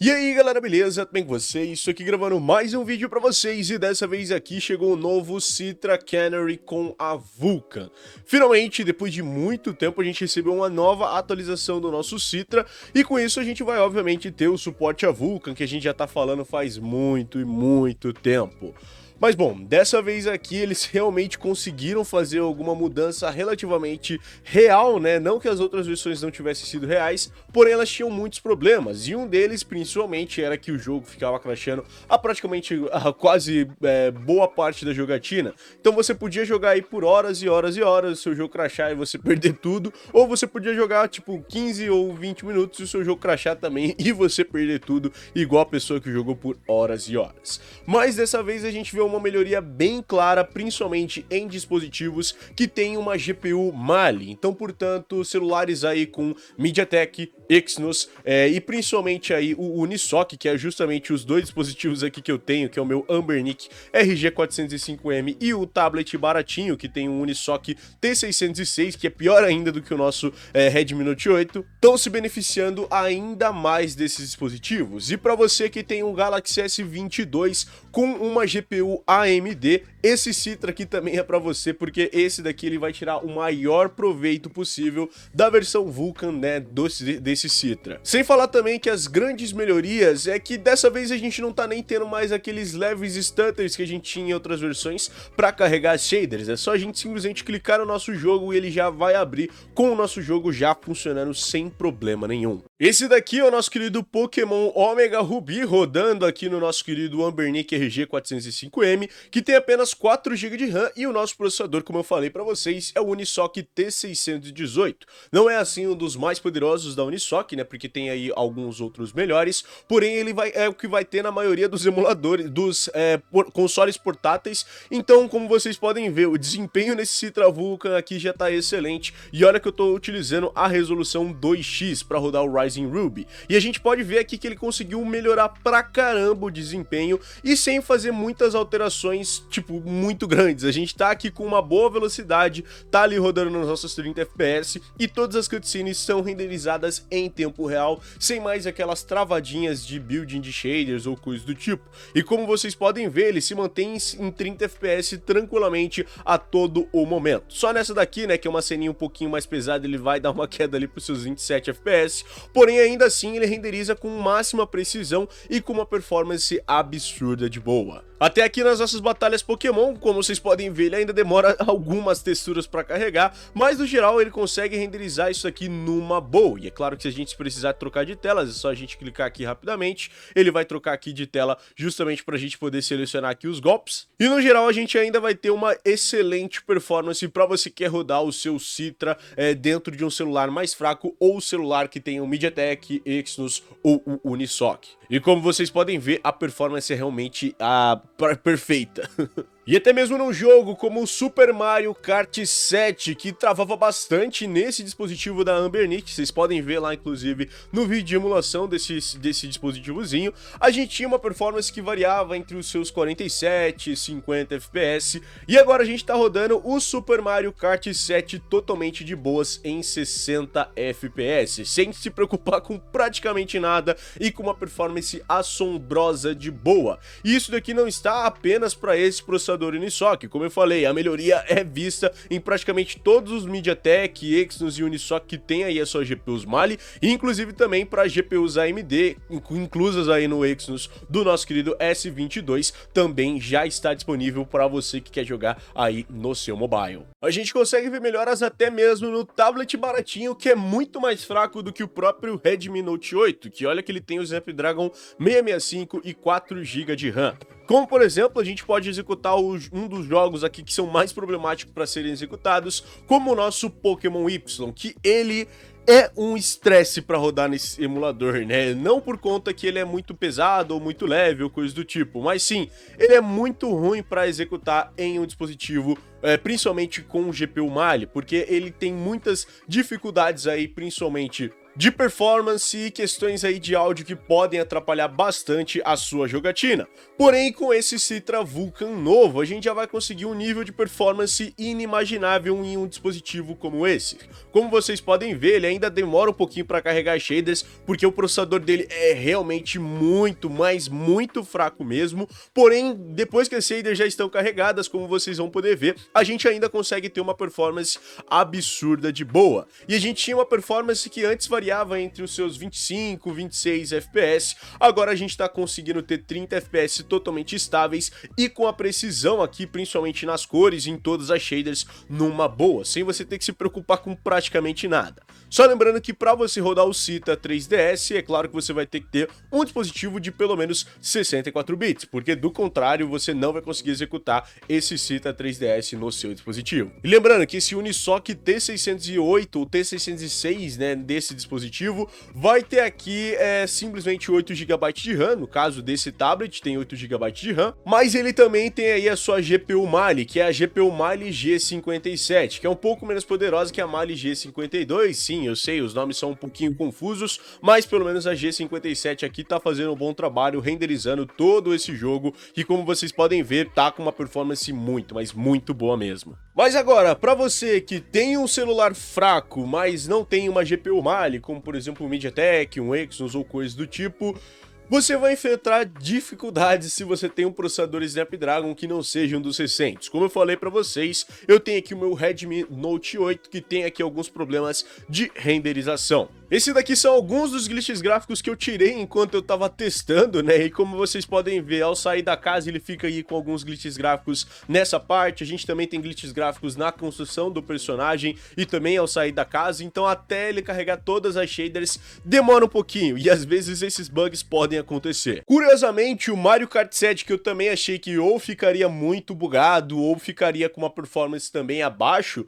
E aí galera, beleza? Tudo bem com vocês? Estou aqui gravando mais um vídeo pra vocês e dessa vez aqui chegou o novo Citra Canary com a Vulcan. Finalmente, depois de muito tempo, a gente recebeu uma nova atualização do nosso Citra e com isso a gente vai obviamente ter o suporte à Vulcan, que a gente já tá falando faz muito e muito tempo. Mas bom, dessa vez aqui eles realmente conseguiram fazer alguma mudança relativamente real, né? Não que as outras versões não tivessem sido reais, porém elas tinham muitos problemas. E um deles, principalmente, era que o jogo ficava crashando a praticamente quase boa parte da jogatina. Então você podia jogar aí por horas e horas e horas, o seu jogo crashar e você perder tudo, ou você podia jogar tipo 15 ou 20 minutos e o seu jogo crashar também e você perder tudo, igual a pessoa que jogou por horas e horas. Mas dessa vez a gente vê uma melhoria bem clara, principalmente em dispositivos que têm uma GPU Mali. Então, portanto, celulares aí com MediaTek, Exynos e principalmente aí o Unisoc, que é justamente os dois dispositivos aqui que eu tenho, que é o meu Anbernic RG405M e o tablet baratinho, que tem um Unisoc T606, que é pior ainda do que o nosso Redmi Note 8, estão se beneficiando ainda mais desses dispositivos. E para você que tem um Galaxy S22 com uma GPU AMD, esse Citra aqui também é para você, porque esse daqui ele vai tirar o maior proveito possível da versão Vulcan, né, desse Citra. Sem falar também que as grandes melhorias é que dessa vez a gente não tá nem tendo mais aqueles leves stutters que a gente tinha em outras versões para carregar as shaders, é só a gente simplesmente clicar no nosso jogo e ele já vai abrir com o nosso jogo já funcionando sem problema nenhum. Esse daqui é o nosso querido Pokémon Omega Ruby rodando aqui no nosso querido Anbernic RG405M, que tem apenas 4 GB de RAM e o nosso processador, como eu falei para vocês, é o Unisoc T618. Não é assim um dos mais poderosos da Unisoc, né, porque tem aí alguns outros melhores, porém ele é o que vai ter na maioria dos emuladores, dos consoles portáteis. Então, como vocês podem ver, o desempenho nesse Citra Vulcan aqui já tá excelente, e olha que eu tô utilizando a resolução 2x para rodar o Ryzen Ruby, e a gente pode ver aqui que ele conseguiu melhorar pra caramba o desempenho, e sem fazer muitas alterações, tipo, muito grandes. A gente tá aqui com uma boa velocidade, tá ali rodando nos nossos 30 FPS, e todas as cutscenes são renderizadas em tempo real, sem mais aquelas travadinhas de building de shaders ou coisa do tipo. E como vocês podem ver, ele se mantém em 30 FPS tranquilamente a todo o momento. Só nessa daqui, né, que é uma ceninha um pouquinho mais pesada, ele vai dar uma queda ali pros seus 27 FPS, porém ainda assim ele renderiza com máxima precisão e com uma performance absurda de boa. Até aqui nas nossas batalhas Pokémon, como vocês podem ver, ele ainda demora algumas texturas para carregar, mas no geral ele consegue renderizar isso aqui numa boa. E é claro que se a gente precisar trocar de telas, é só a gente clicar aqui rapidamente, ele vai trocar aqui de tela justamente para a gente poder selecionar aqui os golpes. E no geral a gente ainda vai ter uma excelente performance para você que quer rodar o seu Citra dentro de um celular mais fraco ou celular que tenha um MediaTek, Exynos ou o Unisoc. E como vocês podem ver, a performance é realmente perfeita. E até mesmo num jogo como o Super Mario Kart 7, que travava bastante nesse dispositivo da Anbernic, vocês podem ver lá inclusive no vídeo de emulação desse dispositivozinho, a gente tinha uma performance que variava entre os seus 47 e 50 FPS, e agora a gente tá rodando o Super Mario Kart 7 totalmente de boas em 60 FPS, sem se preocupar com praticamente nada e com uma performance assombrosa de boa. E isso daqui não está apenas para esse processador Unisoc, como eu falei, a melhoria é vista em praticamente todos os MediaTek, Exynos e Unisoc que tem aí as suas GPUs Mali, e inclusive também para GPUs AMD, inclusas aí no Exynos do nosso querido S22, também já está disponível para você que quer jogar aí no seu mobile. A gente consegue ver melhoras até mesmo no tablet baratinho, que é muito mais fraco do que o próprio Redmi Note 8, que olha que ele tem o Snapdragon 665 e 4 GB de RAM. Como, por exemplo, a gente pode executar um dos jogos aqui que são mais problemáticos para serem executados, como o nosso Pokémon Y, que ele é um estresse para rodar nesse emulador, né? Não por conta que ele é muito pesado ou muito leve ou coisa do tipo, mas sim, ele é muito ruim para executar em um dispositivo principalmente com o GPU Mali, porque ele tem muitas dificuldades aí, principalmente de performance e questões aí de áudio que podem atrapalhar bastante a sua jogatina. Porém, com esse Citra Vulkan novo, a gente já vai conseguir um nível de performance inimaginável em um dispositivo como esse. Como vocês podem ver, ele ainda demora um pouquinho para carregar shaders, porque o processador dele é realmente muito, mas muito fraco mesmo. Porém, depois que as shaders já estão carregadas, como vocês vão poder ver, a gente ainda consegue ter uma performance absurda de boa. E a gente tinha uma performance que antes variava entre os seus 25, 26 FPS, agora a gente está conseguindo ter 30 FPS totalmente estáveis e com a precisão aqui, principalmente nas cores e em todas as shaders, numa boa, sem você ter que se preocupar com praticamente nada. Só lembrando que para você rodar o Citra 3DS, é claro que você vai ter que ter um dispositivo de pelo menos 64 bits, porque do contrário você não vai conseguir executar esse Citra 3DS no seu dispositivo. E lembrando que esse Unisoc T608 ou T606, né, desse dispositivo, vai ter aqui simplesmente 8 GB de RAM, no caso desse tablet tem 8 GB de RAM, mas ele também tem aí a sua GPU Mali, que é a GPU Mali G57, que é um pouco menos poderosa que a Mali G52, sim, eu sei, os nomes são um pouquinho confusos, mas pelo menos a G57 aqui tá fazendo um bom trabalho renderizando todo esse jogo, e como vocês podem ver, tá com uma performance muito, mas muito boa mesmo. Mas agora, para você que tem um celular fraco, mas não tem uma GPU Mali, como por exemplo um MediaTek, um Exynos ou coisas do tipo, você vai enfrentar dificuldades se você tem um processador Snapdragon que não seja um dos recentes. Como eu falei para vocês, eu tenho aqui o meu Redmi Note 8 que tem aqui alguns problemas de renderização. Esse daqui são alguns dos glitches gráficos que eu tirei enquanto eu tava testando, né? E como vocês podem ver, ao sair da casa ele fica aí com alguns glitches gráficos nessa parte. A gente também tem glitches gráficos na construção do personagem e também ao sair da casa. Então até ele carregar todas as shaders demora um pouquinho e às vezes esses bugs podem acontecer. Curiosamente, o Mario Kart 7, que eu também achei que ou ficaria muito bugado ou ficaria com uma performance também abaixo,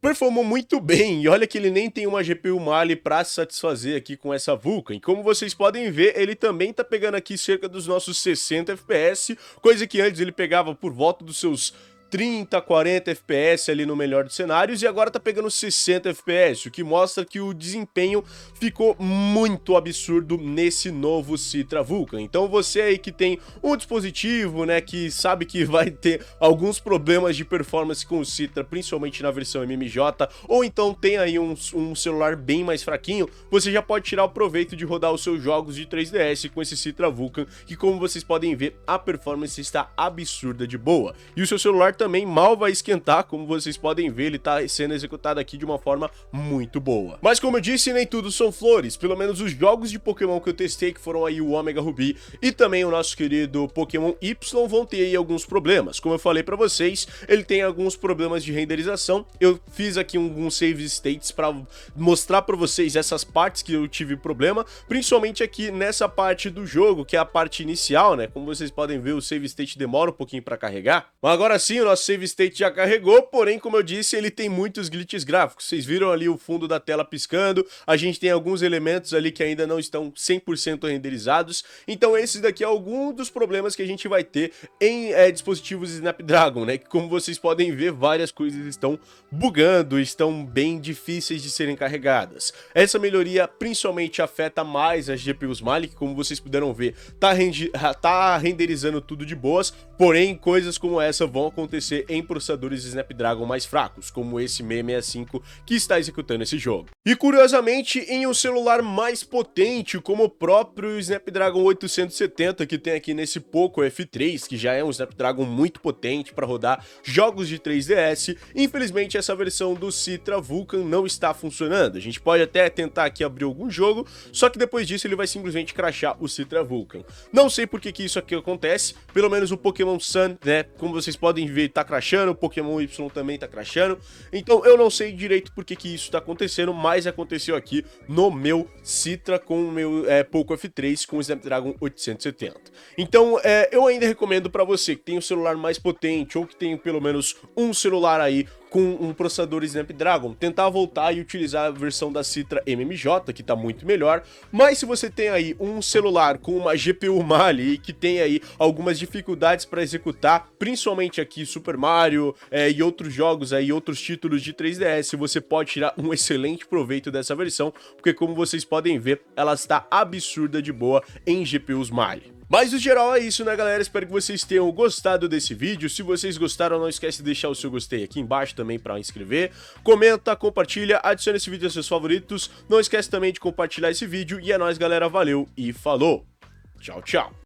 performou muito bem, e olha que ele nem tem uma GPU Mali para se satisfazer aqui com essa Vulkan. E como vocês podem ver, ele também tá pegando aqui cerca dos nossos 60 FPS, coisa que antes ele pegava por volta dos seus 30, 40 FPS ali no melhor dos cenários, e agora tá pegando 60 FPS, o que mostra que o desempenho ficou muito absurdo nesse novo Citra Vulkan. Então você aí que tem um dispositivo, né, que sabe que vai ter alguns problemas de performance com o Citra, principalmente na versão MMJ, ou então tem aí um celular bem mais fraquinho, você já pode tirar o proveito de rodar os seus jogos de 3DS com esse Citra Vulkan, que como vocês podem ver, a performance está absurda de boa. E o seu celular também mal vai esquentar, como vocês podem ver, ele tá sendo executado aqui de uma forma muito boa. Mas como eu disse, nem tudo são flores, pelo menos os jogos de Pokémon que eu testei, que foram aí o Omega Ruby e também o nosso querido Pokémon Y, vão ter aí alguns problemas. Como eu falei pra vocês, ele tem alguns problemas de renderização, eu fiz aqui alguns save states pra mostrar pra vocês essas partes que eu tive problema, principalmente aqui nessa parte do jogo, que é a parte inicial, né, como vocês podem ver, o save state demora um pouquinho pra carregar, mas agora sim, o nosso save state já carregou, porém, como eu disse, ele tem muitos glitches gráficos. Vocês viram ali o fundo da tela piscando, a gente tem alguns elementos ali que ainda não estão 100% renderizados, então esses daqui é algum dos problemas que a gente vai ter em dispositivos Snapdragon, né, que como vocês podem ver, várias coisas estão bugando, estão bem difíceis de serem carregadas. Essa melhoria principalmente afeta mais as GPUs Mali, que como vocês puderam ver, tá renderizando tudo de boas, porém, coisas como essa vão acontecer em processadores Snapdragon mais fracos, como esse 665 que está executando esse jogo. E curiosamente, em um celular mais potente, como o próprio Snapdragon 870 que tem aqui nesse Poco F3, que já é um Snapdragon muito potente para rodar jogos de 3DS, infelizmente essa versão do Citra Vulkan não está funcionando. A gente pode até tentar aqui abrir algum jogo, só que depois disso ele vai simplesmente crashar o Citra Vulkan. Não sei por que isso aqui acontece, pelo menos o Pokémon Sun, né, como vocês podem ver, tá crashando, o Pokémon Y também tá crashando, então eu não sei direito por que isso tá acontecendo, mas aconteceu aqui no meu Citra com o meu Poco F3 com o Snapdragon 870. Então eu ainda recomendo para você que tem um celular mais potente ou que tem pelo menos um celular aí com um processador Snapdragon, tentar voltar e utilizar a versão da Citra MMJ, que tá muito melhor. Mas se você tem aí um celular com uma GPU Mali que tem aí algumas dificuldades para executar, principalmente aqui Super Mario e outros jogos aí, outros títulos de 3DS, você pode tirar um excelente proveito dessa versão, porque como vocês podem ver, ela está absurda de boa em GPUs Mali. Mas no geral é isso, né, galera? Espero que vocês tenham gostado desse vídeo. Se vocês gostaram, não esquece de deixar o seu gostei aqui embaixo também para inscrever. Comenta, compartilha, adicione esse vídeo aos seus favoritos. Não esquece também de compartilhar esse vídeo. E é nóis, galera. Valeu e falou! Tchau, tchau!